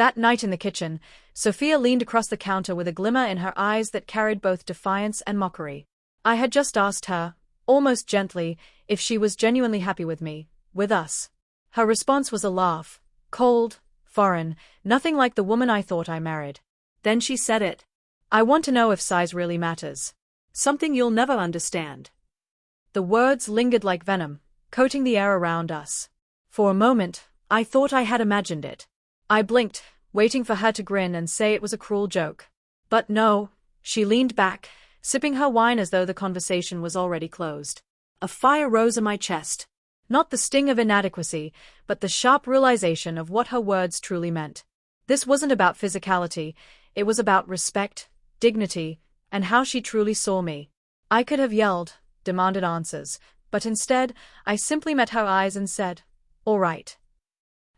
That night in the kitchen, Sophia leaned across the counter with a glimmer in her eyes that carried both defiance and mockery. I had just asked her, almost gently, if she was genuinely happy with me, with us. Her response was a laugh, cold, foreign, nothing like the woman I thought I married. Then she said it. I want to know if size really matters. Something you'll never understand. The words lingered like venom, coating the air around us. For a moment, I thought I had imagined it. I blinked, waiting for her to grin and say it was a cruel joke. But no, she leaned back, sipping her wine as though the conversation was already closed. A fire rose in my chest. Not the sting of inadequacy, but the sharp realization of what her words truly meant. This wasn't about physicality, it was about respect, dignity, and how she truly saw me. I could have yelled, demanded answers, but instead, I simply met her eyes and said, "All right."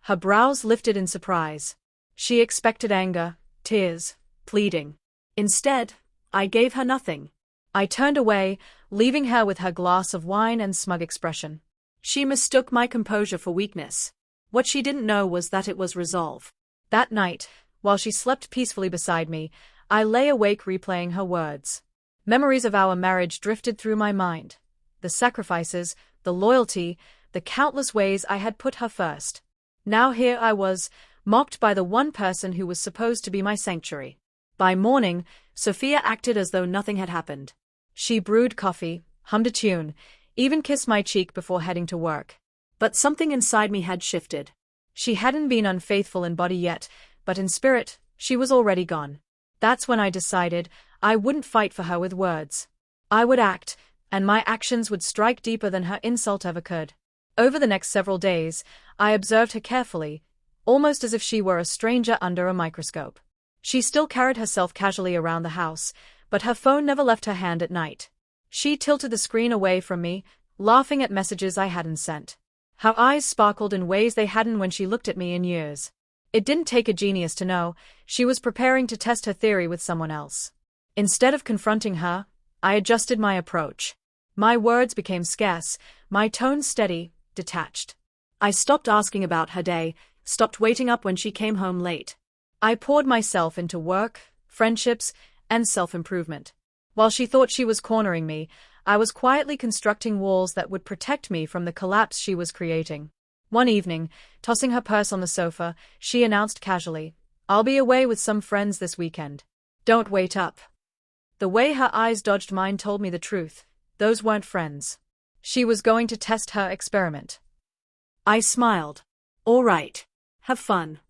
Her brows lifted in surprise. She expected anger, tears, pleading. Instead, I gave her nothing. I turned away, leaving her with her glass of wine and smug expression. She mistook my composure for weakness. What she didn't know was that it was resolve. That night, while she slept peacefully beside me, I lay awake replaying her words. Memories of our marriage drifted through my mind. The sacrifices, the loyalty, the countless ways I had put her first. Now here I was, mocked by the one person who was supposed to be my sanctuary. By morning, Sophia acted as though nothing had happened. She brewed coffee, hummed a tune, even kissed my cheek before heading to work. But something inside me had shifted. She hadn't been unfaithful in body yet, but in spirit, she was already gone. That's when I decided I wouldn't fight for her with words. I would act, and my actions would strike deeper than her insult ever could. Over the next several days, I observed her carefully, almost as if she were a stranger under a microscope. She still carried herself casually around the house, but her phone never left her hand at night. She tilted the screen away from me, laughing at messages I hadn't sent. Her eyes sparkled in ways they hadn't when she looked at me in years. It didn't take a genius to know she was preparing to test her theory with someone else. Instead of confronting her, I adjusted my approach. My words became scarce, my tone steady, detached. I stopped asking about her day, stopped waiting up when she came home late. I poured myself into work, friendships, and self-improvement. While she thought she was cornering me, I was quietly constructing walls that would protect me from the collapse she was creating. One evening, tossing her purse on the sofa, she announced casually, "I'll be away with some friends this weekend. Don't wait up." The way her eyes dodged mine told me the truth. Those weren't friends. She was going to test her experiment. I smiled. "All right. Have fun."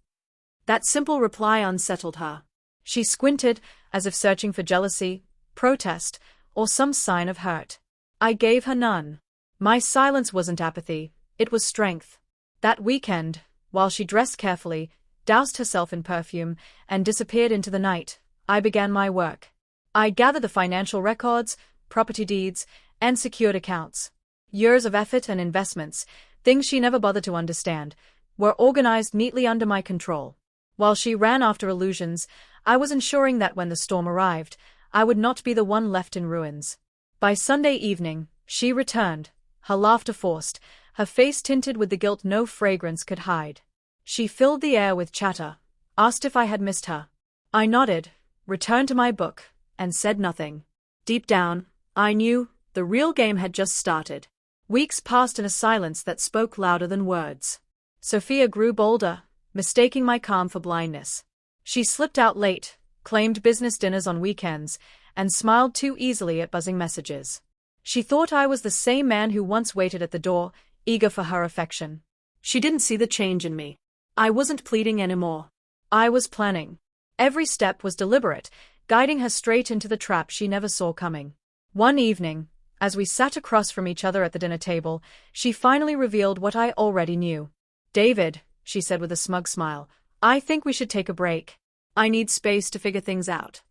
That simple reply unsettled her. She squinted, as if searching for jealousy, protest, or some sign of hurt. I gave her none. My silence wasn't apathy, it was strength. That weekend, while she dressed carefully, doused herself in perfume, and disappeared into the night, I began my work. I gathered the financial records, property deeds, and secured accounts. Years of effort and investments, things she never bothered to understand, were organized neatly under my control. While she ran after illusions, I was ensuring that when the storm arrived, I would not be the one left in ruins. By Sunday evening, she returned, her laughter forced, her face tinted with the guilt no fragrance could hide. She filled the air with chatter, asked if I had missed her. I nodded, returned to my book, and said nothing. Deep down, I knew the real game had just started. Weeks passed in a silence that spoke louder than words. Sophia grew bolder, mistaking my calm for blindness. She slipped out late, claimed business dinners on weekends, and smiled too easily at buzzing messages. She thought I was the same man who once waited at the door, eager for her affection. She didn't see the change in me. I wasn't pleading anymore. I was planning. Every step was deliberate, guiding her straight into the trap she never saw coming. One evening, as we sat across from each other at the dinner table, she finally revealed what I already knew. "David," she said with a smug smile, "I think we should take a break. I need space to figure things out."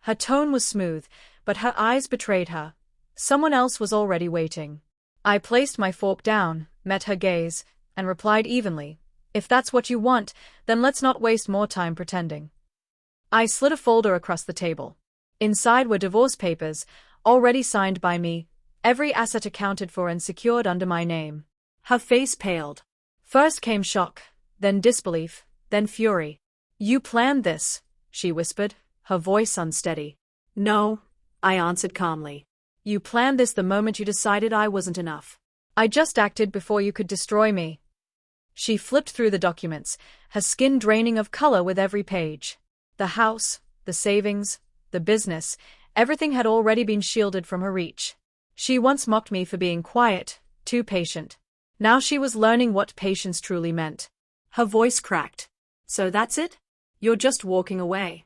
Her tone was smooth, but her eyes betrayed her. Someone else was already waiting. I placed my fork down, met her gaze, and replied evenly, "If that's what you want, then let's not waste more time pretending." I slid a folder across the table. Inside were divorce papers, already signed by me, every asset accounted for and secured under my name. Her face paled. First came shock, then disbelief, then fury. You planned this, she whispered, her voice unsteady. No, I answered calmly. You planned this the moment you decided I wasn't enough. I just acted before you could destroy me. She flipped through the documents, her skin draining of color with every page. The house, the savings, the business, everything had already been shielded from her reach. She once mocked me for being quiet, too patient. Now she was learning what patience truly meant. Her voice cracked. So that's it? You're just walking away.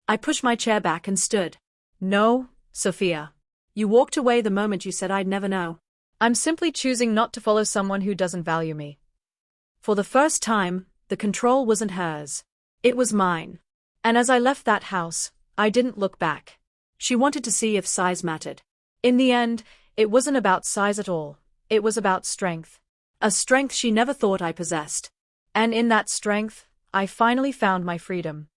I pushed my chair back and stood. No, Sophia. You walked away the moment you said I'd never know. I'm simply choosing not to follow someone who doesn't value me. For the first time, the control wasn't hers. It was mine. And as I left that house, I didn't look back. She wanted to see if size mattered. In the end, it wasn't about size at all. It was about strength. A strength she never thought I possessed. And in that strength, I finally found my freedom.